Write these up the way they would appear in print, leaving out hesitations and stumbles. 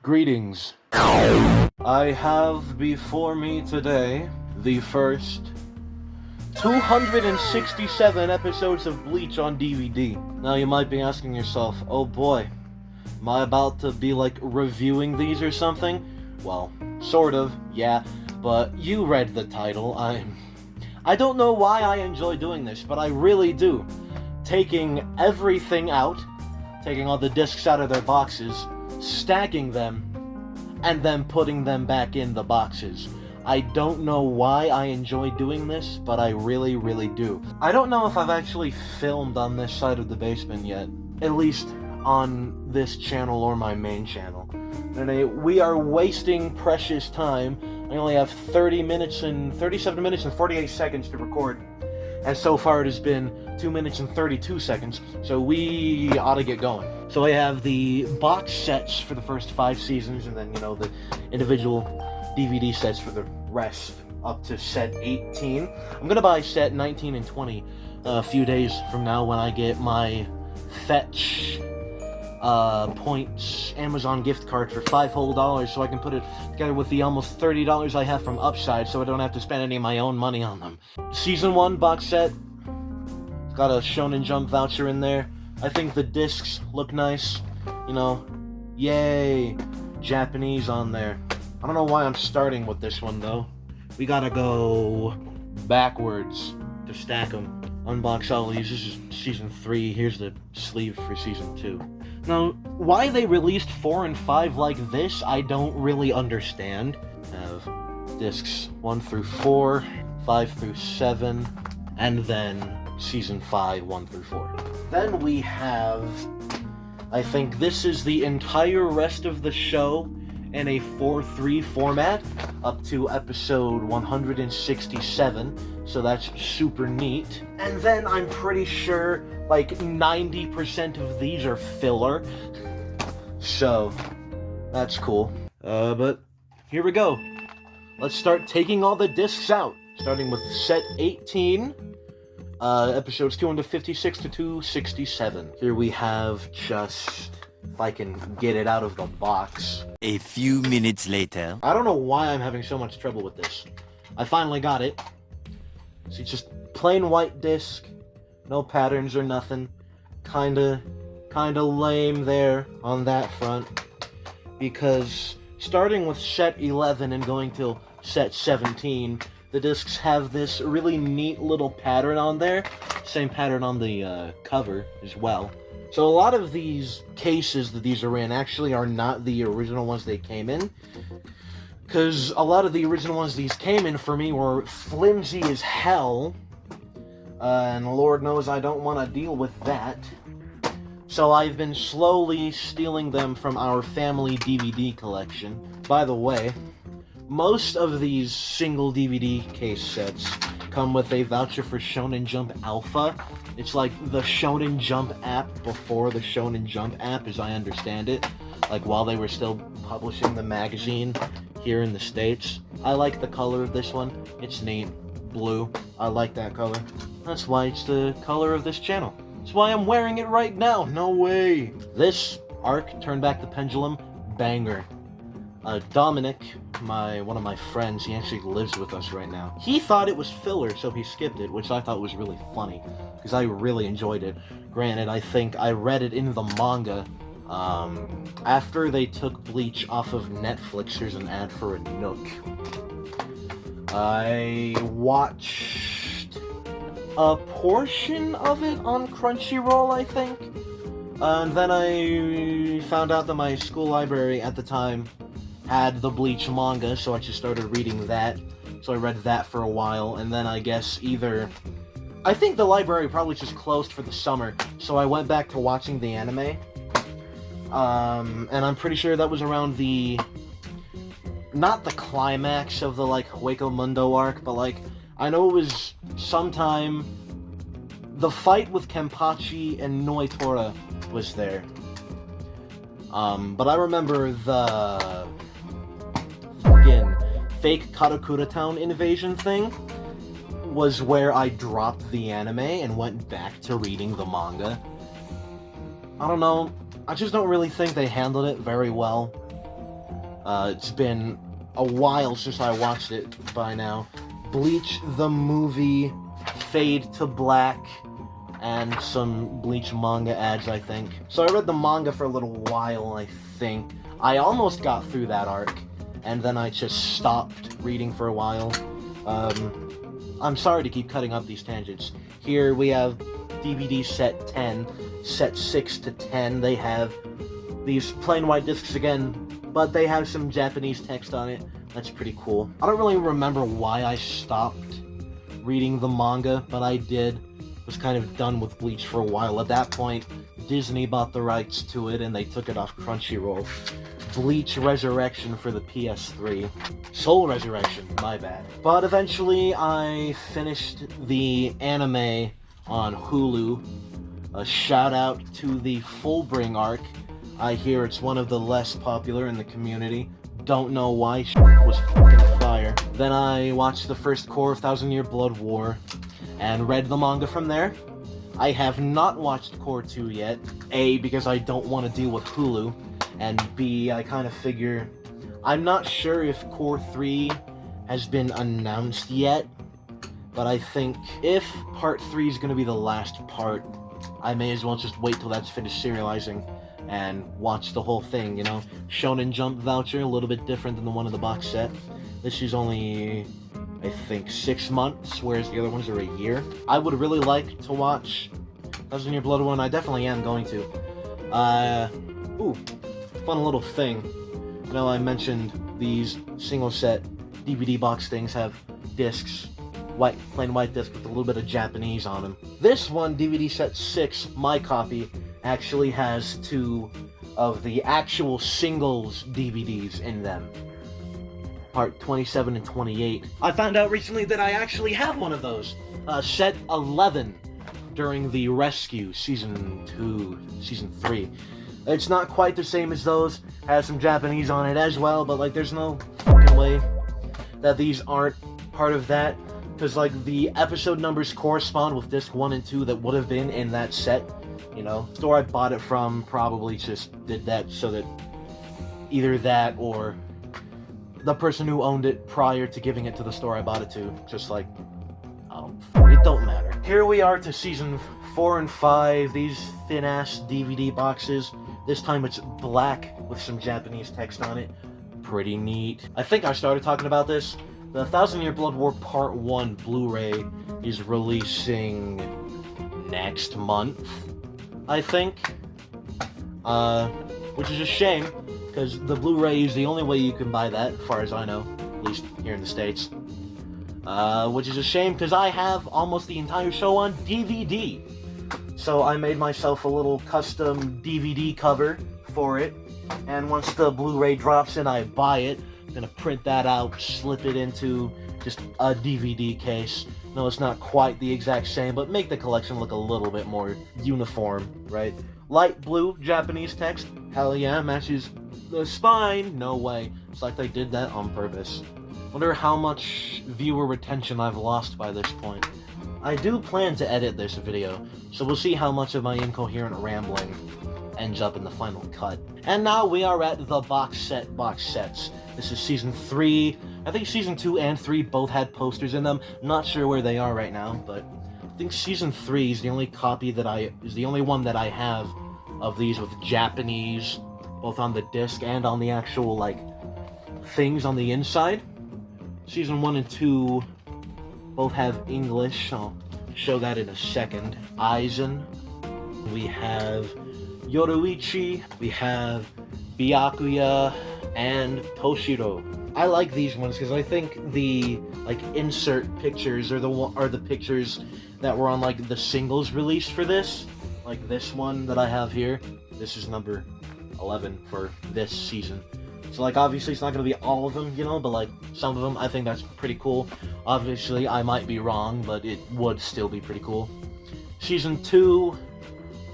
Greetings. I have before me today the first 267 episodes of Bleach on DVD. Now you might be asking yourself, oh boy, am I about to be like reviewing these or something? Well, sort of, yeah, but you read the title. I don't know why I enjoy doing this, but I really do. Taking everything out, taking all the discs out of their boxes, stacking them, and then putting them back in the boxes. I don't know why I enjoy doing this, but I really, really do. I don't know if I've actually filmed on this side of the basement yet, at least on this channel or my main channel. And we are wasting precious time. I only have 37 minutes and 48 seconds to record. And so far it has been 2 minutes and 32 seconds, so we ought to get going. So I have the box sets for the first 5 seasons, and then, the individual DVD sets for the rest, up to set 18. I'm gonna buy set 19 and 20 a few days from now when I get my Fetch points Amazon gift card for $5 whole, so I can put it together with the almost $30 I have from Upside, so I don't have to spend any of my own money on them. Season 1 box set, got a Shonen Jump voucher in there. I think the discs look nice, yay, Japanese on there. I don't know why I'm starting with this one though. We gotta go backwards to stack them. Unbox all these. This is season 3. Here's the sleeve for season 2. Now, why they released 4 and 5 like this, I don't really understand. Have discs 1 through 4, 5 through 7, and then season 5, 1 through 4. Then we have, I think this is the entire rest of the show in a 4:3 format, up to episode 167, so that's super neat. And then I'm pretty sure like 90% of these are filler, so that's cool. But here we go. Let's start taking all the discs out, starting with set 18, episodes 256 to 267. Here we have just, if I can get it out of the box. A few minutes later. I don't know why I'm having so much trouble with this. I finally got it. So it's just plain white disc, no patterns or nothing. Kinda lame there on that front. Because starting with set 11 and going till set 17, the discs have this really neat little pattern on there. Same pattern on the cover as well. So a lot of these cases that these are in actually are not the original ones they came in. Because a lot of the original ones these came in for me were flimsy as hell. And Lord knows I don't want to deal with that. So I've been slowly stealing them from our family DVD collection. By the way, most of these single DVD case sets come with a voucher for Shonen Jump Alpha. It's like the Shonen Jump app before the Shonen Jump app, as I understand it. Like while they were still publishing the magazine here in the States. I like the color of this one. It's neat. Blue. I like that color. That's why it's the color of this channel. That's why I'm wearing it right now. No way. This arc, Turn Back the Pendulum, banger. Dominic, one of my friends, he actually lives with us right now. He thought it was filler, so he skipped it, which I thought was really funny, because I really enjoyed it. Granted, I think I read it in the manga, after they took Bleach off of Netflix. Here's an ad for a Nook. I watched a portion of it on Crunchyroll, I think, and then I found out that my school library at the time had the Bleach manga, so I just started reading that. So I read that for a while, and then I guess I think the library probably just closed for the summer, so I went back to watching the anime. And I'm pretty sure that was around not the climax of the, Hueco Mundo arc, but, I know it was sometime, the fight with Kenpachi and Noitora was there. But I remember the fake Karakura Town invasion thing was where I dropped the anime and went back to reading the manga. I don't know, I just don't really think they handled it very well. It's been a while since I watched it by now. Bleach the movie, Fade to Black, and some Bleach manga ads, I think. So I read the manga for a little while, I think. I almost got through that arc, and then I just stopped reading for a while. I'm sorry to keep cutting up these tangents. Here we have DVD set 10, set 6 to 10. They have these plain white discs again, but they have some Japanese text on it. That's pretty cool. I don't really remember why I stopped reading the manga, but I did. Was kind of done with Bleach for a while. At that point, Disney bought the rights to it and they took it off Crunchyroll. Bleach Resurrection for the PS3. Soul Resurrection, my bad. But eventually I finished the anime on Hulu. A shout out to the Fullbring arc. I hear it's one of the less popular in the community. Don't know why. Was fucking fire. Then I watched the first core of Thousand Year Blood War and read the manga from there. I have not watched Core 2 yet. A, because I don't want to deal with Hulu, and B, I kind of figure... I'm not sure if Core 3 has been announced yet, but I think if Part 3 is going to be the last part, I may as well just wait till that's finished serializing and watch the whole thing, you know? Shonen Jump voucher, a little bit different than the one in the box set. This is only, I think, 6 months, whereas the other ones are a year. I would really like to watch Thousand Year Blood War, and I definitely am going to. Ooh, fun little thing. You know, I mentioned these single set DVD box things have discs, plain white disc with a little bit of Japanese on them. This one, DVD set 6, my copy, actually has 2 of the actual singles DVDs in them. Part 27 and 28. I found out recently that I actually have one of those. Set 11 during the Rescue Season 3. It's not quite the same as those. Has some Japanese on it as well, but like there's no fucking way that these aren't part of that. Because like the episode numbers correspond with disc 1 and 2 that would have been in that set. You know, the store I bought it from probably just did that so that either that or the person who owned it prior to giving it to the store I bought it to, just like, it don't matter. Here we are to season 4 and 5, these thin-ass DVD boxes. This time it's black with some Japanese text on it. Pretty neat. I think I started talking about this. The Thousand Year Blood War Part 1 Blu-ray is releasing next month, I think. Which is a shame, because the Blu-ray is the only way you can buy that, as far as I know, at least here in the States. Which is a shame, because I have almost the entire show on DVD. So I made myself a little custom DVD cover for it, and once the Blu-ray drops and I buy it, I'm gonna print that out, slip it into just a DVD case. No, it's not quite the exact same, but make the collection look a little bit more uniform, right? Light blue, Japanese text, hell yeah, matches the spine, no way. It's like they did that on purpose. Wonder how much viewer retention I've lost by this point. I do plan to edit this video, so we'll see how much of my incoherent rambling ends up in the final cut. And now we are at the box sets. This is Season 3. I think Season 2 and 3 both had posters in them. Not sure where they are right now, but I think Season 3 is the only one that I have of these with Japanese, both on the disc and on the actual, like, things on the inside. Season 1 and 2 both have English. I'll show that in a second. Aizen. We have Yoruichi. We have Byakuya and Toshiro. I like these ones because I think the like insert pictures are the pictures that were on like the singles release for this. Like this one that I have here. This is number 11 for this season. So like obviously it's not going to be all of them, you know, but like some of them I think that's pretty cool. Obviously I might be wrong, but it would still be pretty cool. Season 2,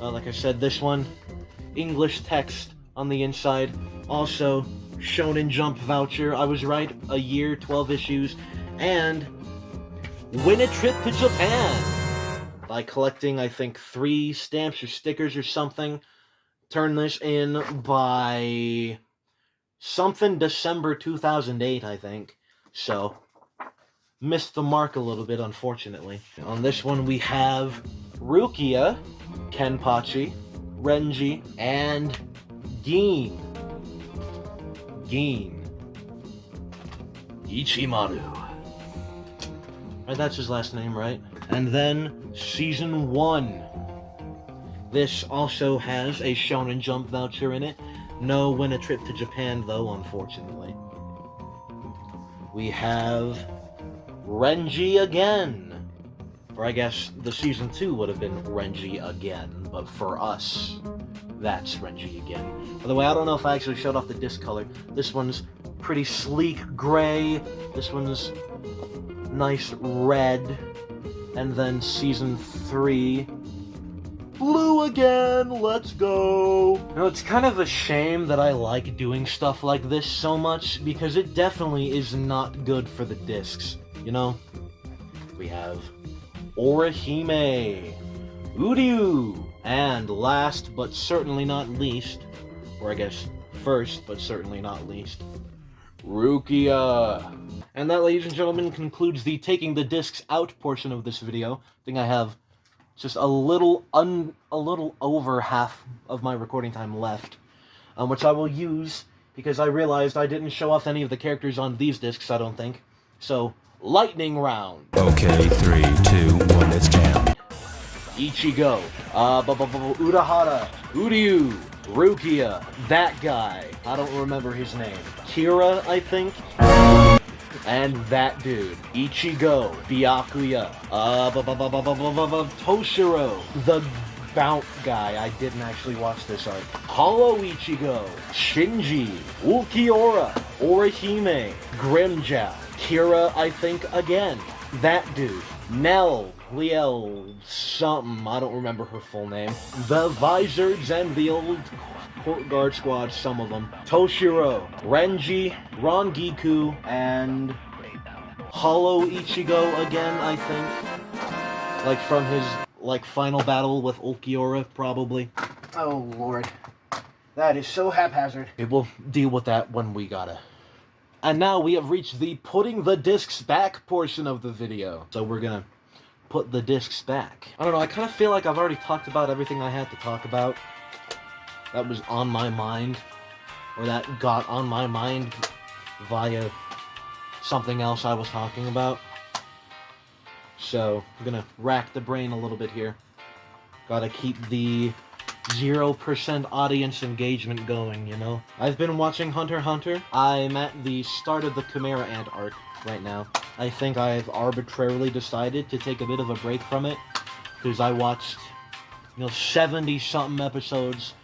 like I said, this one, English text on the inside. Also, Shonen Jump voucher. I was right, a year, 12 issues, and win a trip to Japan by collecting, I think, 3 stamps or stickers or something. Turn this in by something December 2008, I think. So, missed the mark a little bit, unfortunately. On this one, we have Rukia, Kenpachi, Renji, and Gin. Ichimaru. Right, that's his last name, right? And then, Season 1. This also has a Shonen Jump voucher in it. No Win a Trip to Japan, though, unfortunately. We have Renji again. Or I guess the Season 2 would have been Renji again, but for us, that's Renji again. By the way, I don't know if I actually showed off the disc color. This one's pretty sleek gray. This one's nice red. And then Season 3, blue again, let's go! You know, it's kind of a shame that I like doing stuff like this so much, because it definitely is not good for the discs, you know? We have Orihime, Uryu, and last but certainly not least, or I guess first but certainly not least, Rukia. And that, ladies and gentlemen, concludes the taking the discs out portion of this video. I think I have just a little over half of my recording time left, which I will use because I realized I didn't show off any of the characters on these discs, I don't think. So, lightning round. Okay, 3, 2, 1, let's jam. Ichigo, Urahara, Uryu, Rukia, that guy, I don't remember his name, Kira, I think, and that dude, Ichigo, Byakuya, Toshiro, the Bount guy, I didn't actually watch this arc, Hollow Ichigo, Shinji, Ulquiorra, Orihime, Grimmjow, Kira, I think, again, that dude, Nell, Liel, something, I don't remember her full name. The Vizards and the old Court Guard Squad, some of them. Toshiro, Renji, Rangiku, and Hollow Ichigo again, I think. Like from his, final battle with Ulquiorra, probably. Oh, Lord. That is so haphazard. We'll deal with that when we gotta. And now we have reached the putting the discs back portion of the video. So we're gonna put the discs back. I don't know, I kind of feel like I've already talked about everything I had to talk about that was on my mind, or that got on my mind via something else I was talking about. So, I'm gonna rack the brain a little bit here. Gotta keep the 0% audience engagement going, you know? I've been watching Hunter x Hunter. I'm at the start of the Chimera Ant arc right now. I think I've arbitrarily decided to take a bit of a break from it, because I watched, 70-something episodes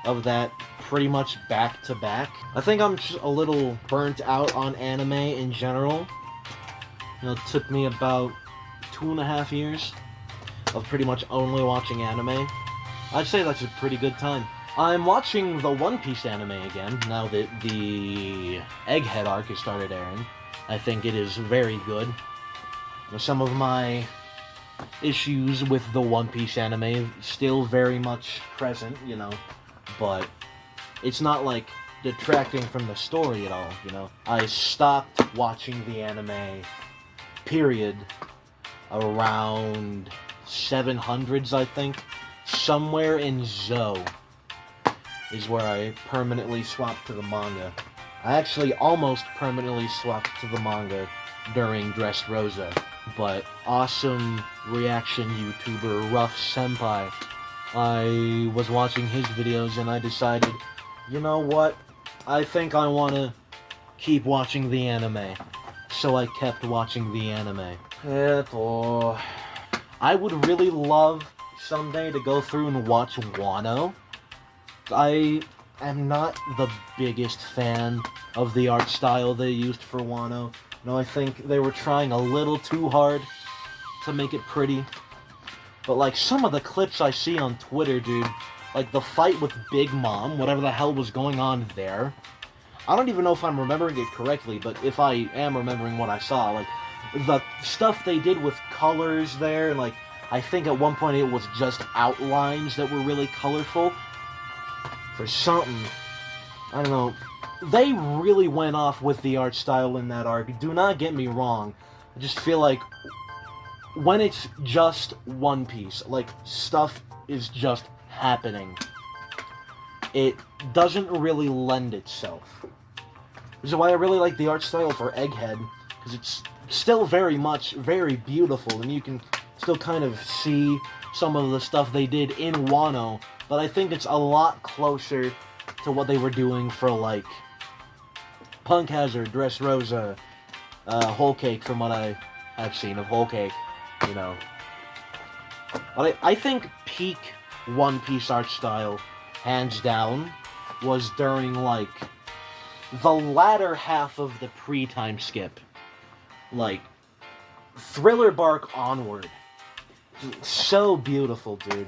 of that pretty much back to back. I think I'm just a little burnt out on anime in general. It took me about 2.5 years of pretty much only watching anime. I'd say that's a pretty good time. I'm watching the One Piece anime again, now that the Egghead arc has started airing. I think it is very good. Some of my issues with the One Piece anime still very much present, but it's not like detracting from the story at all, I stopped watching the anime, period, around 700s, I think. Somewhere in Zou is where I permanently swapped to the manga. I actually almost permanently swapped to the manga during Dressrosa, but awesome reaction YouTuber Rough Senpai, I was watching his videos and I decided, you know what, I think I want to keep watching the anime. So I kept watching the anime. I would really love someday to go through and watch Wano. I am not the biggest fan of the art style they used for Wano. I think they were trying a little too hard to make it pretty. But some of the clips I see on Twitter, dude, the fight with Big Mom, whatever the hell was going on there, I don't even know if I'm remembering it correctly, but if I am remembering what I saw, the stuff they did with colors there, and I think at one point it was just outlines that were really colorful. For something, I don't know, they really went off with the art style in that arc. Do not get me wrong. I just feel like when it's just One Piece, like, stuff is just happening, it doesn't really lend itself. Which is why I really like the art style for Egghead, because it's still very beautiful, and you can still kind of see some of the stuff they did in Wano, but I think it's a lot closer to what they were doing for, like, Punk Hazard, Dressrosa, Whole Cake, from what I have seen of Whole Cake, you know. But I think peak One Piece art style, hands down, was during, like, the latter half of the pre-time skip. Like, Thriller Bark onward. So beautiful, dude.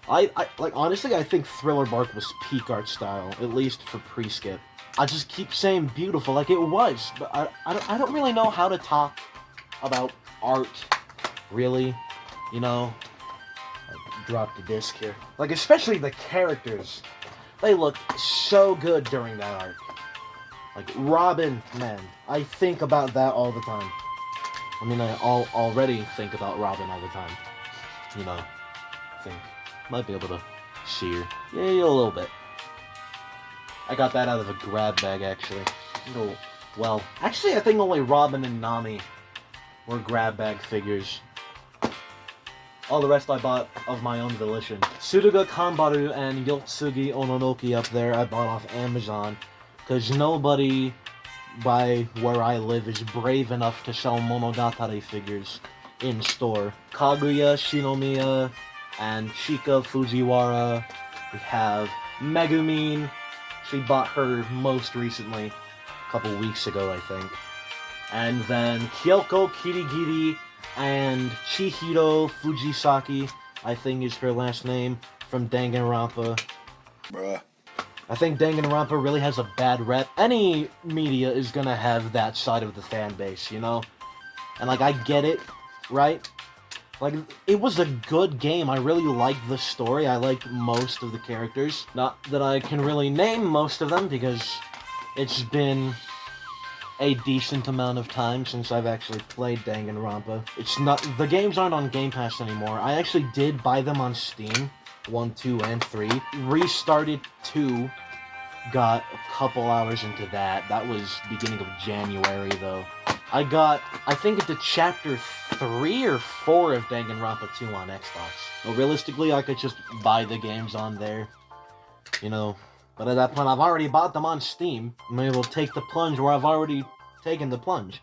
I like, honestly, I think Thriller Bark was peak art style, at least for pre-skip. I just keep saying beautiful, like it was, but I don't really know how to talk about art, really, you know? I dropped the disc here. Like, especially the characters. They looked so good during that arc. Like, Robin, man, I think about that all the time. I mean, I already think about Robin all the time. You know, I think might be able to see her. Yeah, a little bit. I got that out of a grab bag, actually. Oh, well, actually, I think only Robin and Nami were grab bag figures. All the rest I bought of my own volition. Tsuruga Kanbaru and Yotsugi Ononoki up there I bought off Amazon, because nobody by where I live is brave enough to sell Monogatari figures in store. Kaguya Shinomiya and Shika Fujiwara. We have Megumin. She bought her most recently, a couple weeks ago, I think. And then Kyoko Kirigiri and Chihiro Fujisaki, I think is her last name, from Danganronpa. Bruh. I think Danganronpa really has a bad rep. Any media is gonna have that side of the fan base, you know? And, like, I get it, right? Like, it was a good game. I really liked the story. I liked most of the characters. Not that I can really name most of them, because it's been a decent amount of time since I've actually played Danganronpa. It's not... The games aren't on Game Pass anymore. I actually did buy them on Steam. 1, 2, and 3. Restarted 2. Got a couple hours into that. That was beginning of January, though. I got, I think, into Chapter 3 or 4 of Danganronpa 2 on Xbox. Well, realistically, I could just buy the games on there, you know. But at that point, I've already bought them on Steam. I'm able to take the plunge where I've already taken the plunge.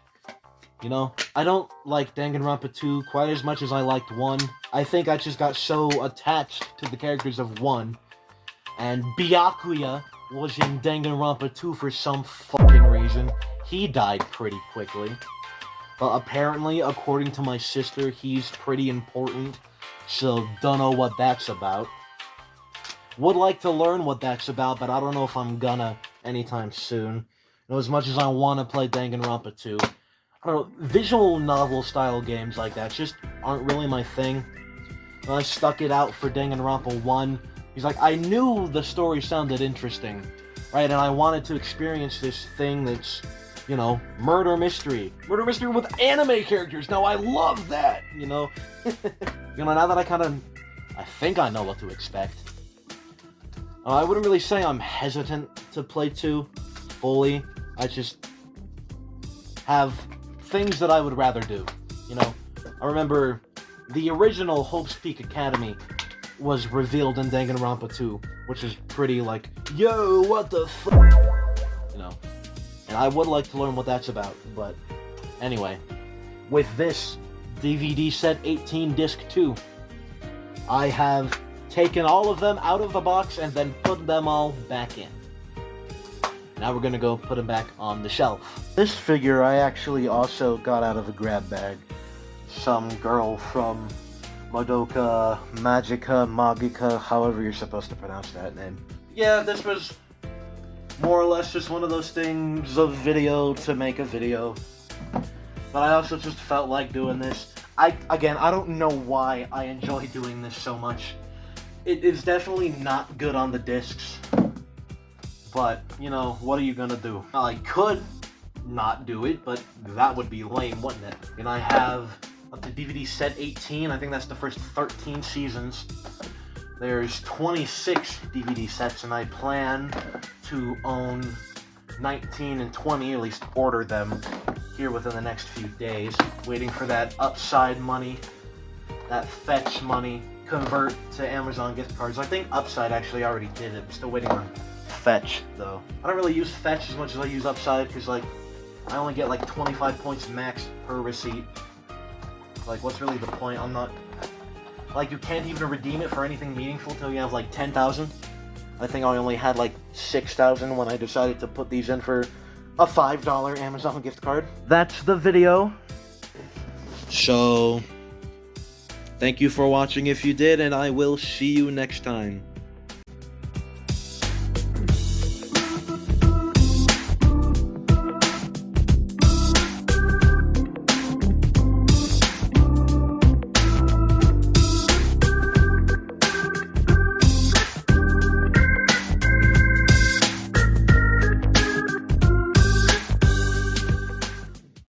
You know, I don't like Danganronpa 2 quite as much as I liked 1. I think I just got so attached to the characters of 1. And Byakuya was in Danganronpa 2 for some fucking reason. He died pretty quickly. But apparently, according to my sister, he's pretty important. So, don't know what that's about. Would like to learn what that's about, but I don't know if I'm gonna anytime soon. You know, as much as I want to play Danganronpa 2. I don't know, visual novel style games like that just aren't really my thing. I stuck it out for Danganronpa 1. He's like, I knew the story sounded interesting, right? And I wanted to experience this thing that's, you know, murder mystery. Murder mystery with anime characters. Now, I love that, you know? You know, now that I think I know what to expect. I wouldn't really say I'm hesitant to play 2 fully. I just have things that I would rather do, you know? I remember the original Hope's Peak Academy was revealed in Danganronpa 2, which is pretty like, yo, what the f***? You know? And I would like to learn what that's about, but anyway. With this DVD set 18 disc 2, I have taken all of them out of the box and then put them all back in. Now we're gonna go put them back on the shelf. This figure I actually also got out of a grab bag. Some girl from Madoka, Magica, however you're supposed to pronounce that name. Yeah, this was more or less just one of those things of video to make a video. But I also just felt like doing this. I don't know why I enjoy doing this so much. It is definitely not good on the discs. But, you know, what are you gonna do? I could not do it, but that would be lame, wouldn't it? And I have up to DVD set 18. I think that's the first 13 seasons. There's 26 DVD sets, and I plan to own 19 and 20, at least order them here within the next few days. Waiting for that Upside money, that Fetch money, convert to Amazon gift cards. I think Upside actually already did it. I'm still waiting on Fetch, though. I don't really use Fetch as much as I use Upside, because, like, I only get, like, 25 points max per receipt. Like, what's really the point? I'm not... Like, you can't even redeem it for anything meaningful till you have, like, 10,000. I think I only had, like, 6,000 when I decided to put these in for a $5 Amazon gift card. That's the video. So, thank you for watching if you did, and I will see you next time.